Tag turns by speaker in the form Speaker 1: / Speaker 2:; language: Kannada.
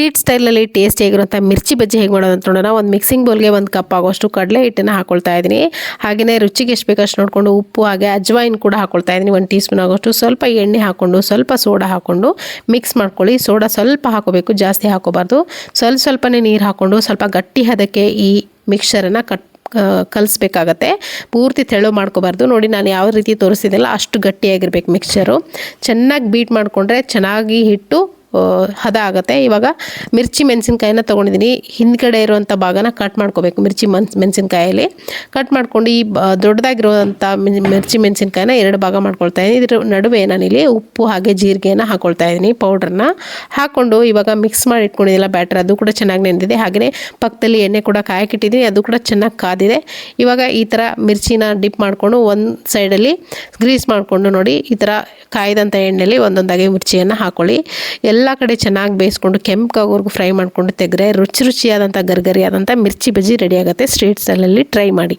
Speaker 1: ಸ್ಟ್ರೀಟ್ ಸ್ಟೈಲಲ್ಲಿ ಟೇಸ್ಟಿಯಾಗಿರುವಂಥ ಮಿರ್ಚಿ ಬಜ್ಜಿ ಹೇಗೆ ಮಾಡೋದು ಅಂತ ನೋಡೋಣ. ಒಂದು ಮಿಕ್ಸಿಂಗ್ ಬೌಲ್ಗೆ 1 ಕಪ್ ಆಗೋಷ್ಟು ಕಡಲೆ ಹಿಟ್ಟನ್ನು ಹಾಕೊಳ್ತಾ ಇದ್ದೀನಿ. ಹಾಗೆಯೇ ರುಚಿಗೆ ಎಷ್ಟು ಬೇಕಷ್ಟು ನೋಡಿಕೊಂಡು ಉಪ್ಪು ಹಾಗೆ ಅಜ್ವಾಯಿನ್ ಕೂಡ ಹಾಕೊಳ್ತಾ ಇದ್ದೀನಿ. 1 ಟೀ ಸ್ಪೂನ್ ಆಗೋಷ್ಟು. ಸ್ವಲ್ಪ ಎಣ್ಣೆ ಹಾಕ್ಕೊಂಡು ಸ್ವಲ್ಪ ಸೋಡಾ ಹಾಕ್ಕೊಂಡು ಮಿಕ್ಸ್ ಮಾಡ್ಕೊಳ್ಳಿ. ಸೋಡಾ ಸ್ವಲ್ಪ ಹಾಕೋಬೇಕು, ಜಾಸ್ತಿ ಹಾಕೋಬಾರ್ದು. ಸ್ವಲ್ಪನೇ ನೀರು ಹಾಕ್ಕೊಂಡು ಸ್ವಲ್ಪ ಗಟ್ಟಿ ಹದಕ್ಕೆ ಈ ಮಿಕ್ಸ್ಚರನ್ನು ಕಲಿಸ್ಬೇಕಾಗತ್ತೆ. ಪೂರ್ತಿ ತೆಳು ಮಾಡ್ಕೋಬಾರ್ದು. ನೋಡಿ ನಾನು ಯಾವ ರೀತಿ ತೋರಿಸ್ತಿದ್ದೆಲ್ಲ ಅಷ್ಟು ಗಟ್ಟಿಯಾಗಿರ್ಬೇಕು ಮಿಕ್ಸ್ಚರು. ಚೆನ್ನಾಗಿ ಬೀಟ್ ಮಾಡಿಕೊಂಡ್ರೆ ಚೆನ್ನಾಗಿ ಹಿಟ್ಟು ಹದ ಆಗುತ್ತೆ. ಇವಾಗ ಮಿರ್ಚಿ ಮೆಣಸಿನ್ಕಾಯಿನ ತೊಗೊಂಡಿದ್ದೀನಿ. ಹಿಂದ್ಗಡೆ ಇರುವಂಥ ಭಾಗನ ಕಟ್ ಮಾಡ್ಕೋಬೇಕು. ಮೆಣಸಿನ್ಕಾಯಲ್ಲಿ ಕಟ್ ಮಾಡ್ಕೊಂಡು ಈ ದೊಡ್ಡದಾಗಿರುವಂಥ ಮಿರ್ಚಿ ಮೆಣಸಿನ್ಕಾಯಿನ 2 ಭಾಗ ಮಾಡ್ಕೊಳ್ತಾ ಇದ್ದೀನಿ. ಇದ್ರ ನಡುವೆ ನಾನಿಲ್ಲಿ ಉಪ್ಪು ಹಾಗೆ ಜೀರಿಗೆನ ಹಾಕೊಳ್ತಾ ಇದ್ದೀನಿ, ಪೌಡ್ರನ್ನ ಹಾಕ್ಕೊಂಡು ಇವಾಗ ಮಿಕ್ಸ್ ಮಾಡಿ ಇಟ್ಕೊಂಡಿದ್ದಿಲ್ಲ ಬ್ಯಾಟರ್, ಅದು ಕೂಡ ಚೆನ್ನಾಗಿ ನೆಂದಿದೆ. ಹಾಗೆಯೇ ಪಕ್ಕದಲ್ಲಿ ಎಣ್ಣೆ ಕೂಡ ಕಾಯಕ್ಕಿಟ್ಟಿದ್ದೀನಿ, ಅದು ಕೂಡ ಚೆನ್ನಾಗಿ ಕಾದಿದೆ. ಇವಾಗ ಈ ಥರ ಮಿರ್ಚಿನ ಡಿಪ್ ಮಾಡಿಕೊಂಡು ಒಂದು ಸೈಡಲ್ಲಿ ಗ್ರೀಸ್ ಮಾಡಿಕೊಂಡು ನೋಡಿ ಈ ಥರ ಕಾಯ್ದಂಥ ಎಣ್ಣೆಯಲ್ಲಿ ಒಂದೊಂದಾಗಿ ಮಿರ್ಚಿಯನ್ನು ಹಾಕ್ಕೊಳ್ಳಿ. ಎಲ್ಲ ಕಡೆ ಚೆನ್ನಾಗಿ ಬೇಯಿಸ್ಕೊಂಡು ಕೆಂಪಾಗೋವರೆಗೂ ಫ್ರೈ ಮಾಡಿಕೊಂಡು ತೆಗೆದ್ರೆ ರುಚಿಯಾದಂಥ ಗರ್ಗರಿಯಾದಂಥ ಮಿರ್ಚಿ ಬಜ್ಜಿ ರೆಡಿ ಆಗುತ್ತೆ. ಸ್ಟ್ರೀಟ್ ಸ್ಟೈಲಲ್ಲಿ ಟ್ರೈ ಮಾಡಿ.